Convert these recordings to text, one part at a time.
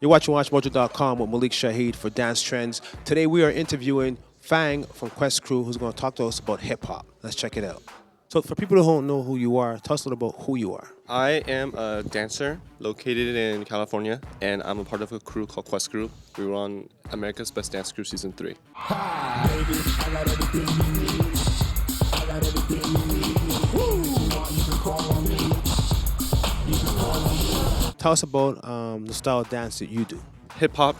You're watching WatchMojo.com with Malik Shahid for Dance Trends. Today we are interviewing Feng from Quest Crew, who's going to talk to us about hip-hop. Let's check it out. So for people who don't know who you are, tell us a little about who you are. I am a dancer located in California, and I'm a part of a crew called Quest Crew. We were on America's Best Dance Crew Season 3. Tell us about the style of dance that you do. Hip-hop,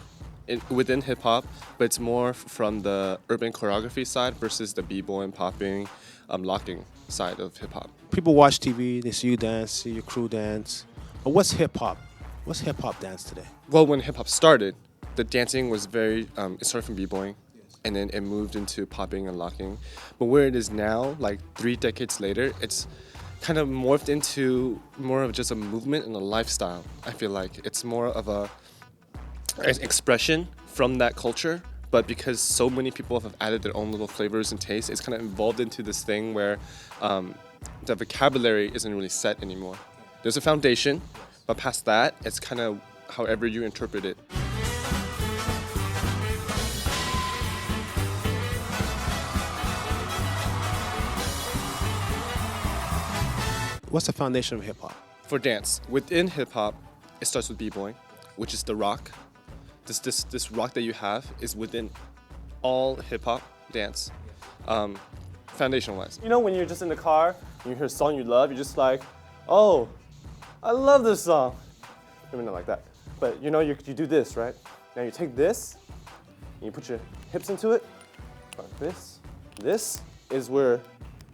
within hip-hop, but it's more from the urban choreography side versus the b-boy and popping, locking side of hip-hop. People watch TV, they see you dance, see your crew dance. But what's hip-hop? What's hip-hop dance today? Well, when hip-hop started, the dancing was very, it started from b-boying, and then it moved into popping and locking. But where it is now, like 3 decades later, it's kind of morphed into more of just a movement and a lifestyle. I feel like it's more of an expression from that culture, but because so many people have added their own little flavors and tastes, it's kind of evolved into this thing where the vocabulary isn't really set anymore. There's a foundation, but past that, it's kind of however you interpret it. What's the foundation of hip-hop? For dance, within hip-hop, it starts with b-boy, which is the rock. This rock that you have is within all hip-hop dance, foundation-wise. You know when you're just in the car, and you hear a song you love, you're just like, oh, I love this song. Maybe not like that, but you know you do this, right? Now you take this, and you put your hips into it, like this. This is where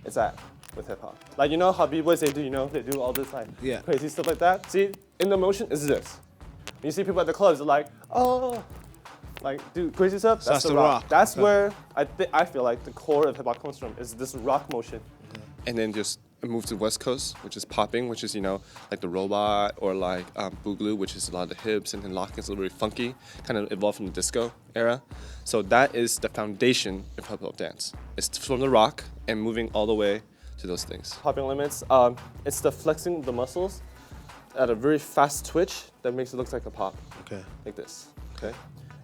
it's at with hip hop. Like, you know how b-boys, they do all this like crazy stuff like that? See, in the motion is this. When you see people at the clubs, they're like, oh, like do crazy stuff, So that's the rock. That's where I feel like the core of hip hop comes from, is this rock motion. And then just move to West Coast, which is popping, which is, like the robot, or like boogaloo, which is a lot of the hips, and then locking is a little bit funky, kind of evolved from the disco era. So that is the foundation of hip hop dance. It's from the rock and moving all the way to those things. Popping limits, it's the flexing of the muscles at a very fast twitch that makes it look like a pop. Okay. Like this, okay?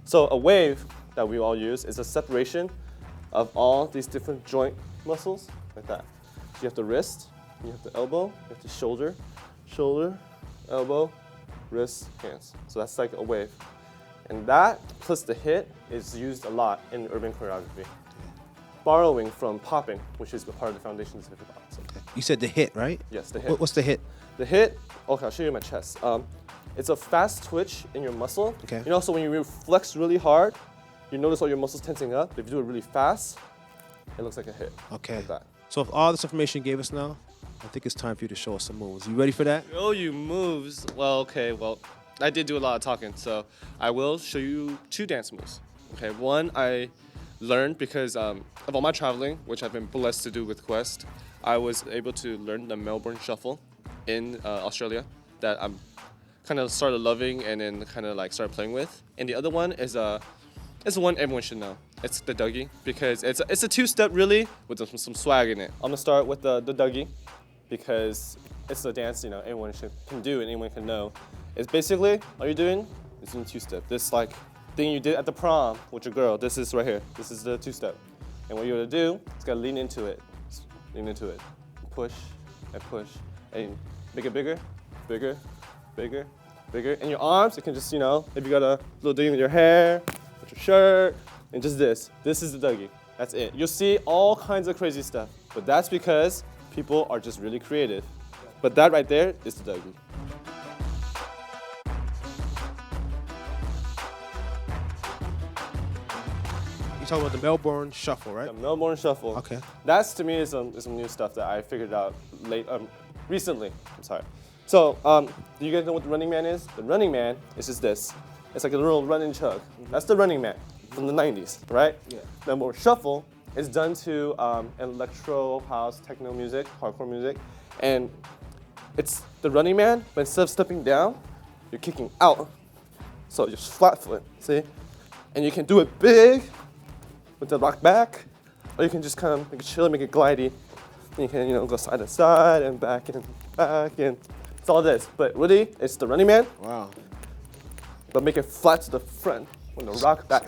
So a wave that we all use is a separation of all these different joint muscles, like that. So you have the wrist, you have the elbow, you have the shoulder, elbow, wrist, hands. So that's like a wave. And that plus the hit is used a lot in urban choreography. Borrowing from popping, which is a part of the foundations of hip hop. So. You said the hit, right? Yes, the hit. What's the hit? The hit, okay, I'll show you my chest. It's a fast twitch in your muscle. Okay. You know, so when you flex really hard, you notice all your muscles tensing up. If you do it really fast, it looks like a hit. Okay. Like that. So if all this information you gave us now, I think it's time for you to show us some moves. You ready for that? Show you moves. Well, okay, I did do a lot of talking, so I will show you 2 dance moves. Okay, one I learned because of all my traveling, which I've been blessed to do with Quest. I was able to learn the Melbourne Shuffle in Australia that I'm kind of started loving and then kind of like started playing with. And the other one is it's one everyone should know. It's the Dougie, because it's a 2-step really with some swag in it. I'm gonna start with the Dougie because it's a dance anyone can do and anyone can know. It's basically all you're doing is doing 2-step. This like thing you did at the prom with your girl. This is right here. This is the 2-step. And what you gotta do is gotta lean into it. Lean into it. Push and push. And make it bigger, bigger, bigger, bigger. And your arms, it can just, if you got a little thing with your hair, with your shirt, and just this. This is the Dougie. That's it. You'll see all kinds of crazy stuff. But that's because people are just really creative. But that right there is the Dougie. You're talking about the Melbourne Shuffle, right? The Melbourne Shuffle. Okay. That's, to me, is some new stuff that I figured out recently. I'm sorry. So, do you guys know what the Running Man is? The Running Man is just this. It's like a little run and chug. That's the Running Man from the 90s, right? Yeah. The Melbourne Shuffle is done to electro, house, techno music, hardcore music. And it's the Running Man, but instead of stepping down, you're kicking out. So you're flat foot, see? And you can do it big with the rock back, or you can just kind of make it chill, make it glidey. You can, go side to side and back and back, and it's all this. But really, it's the Running Man. Wow. but make it flat to the front when the rock back.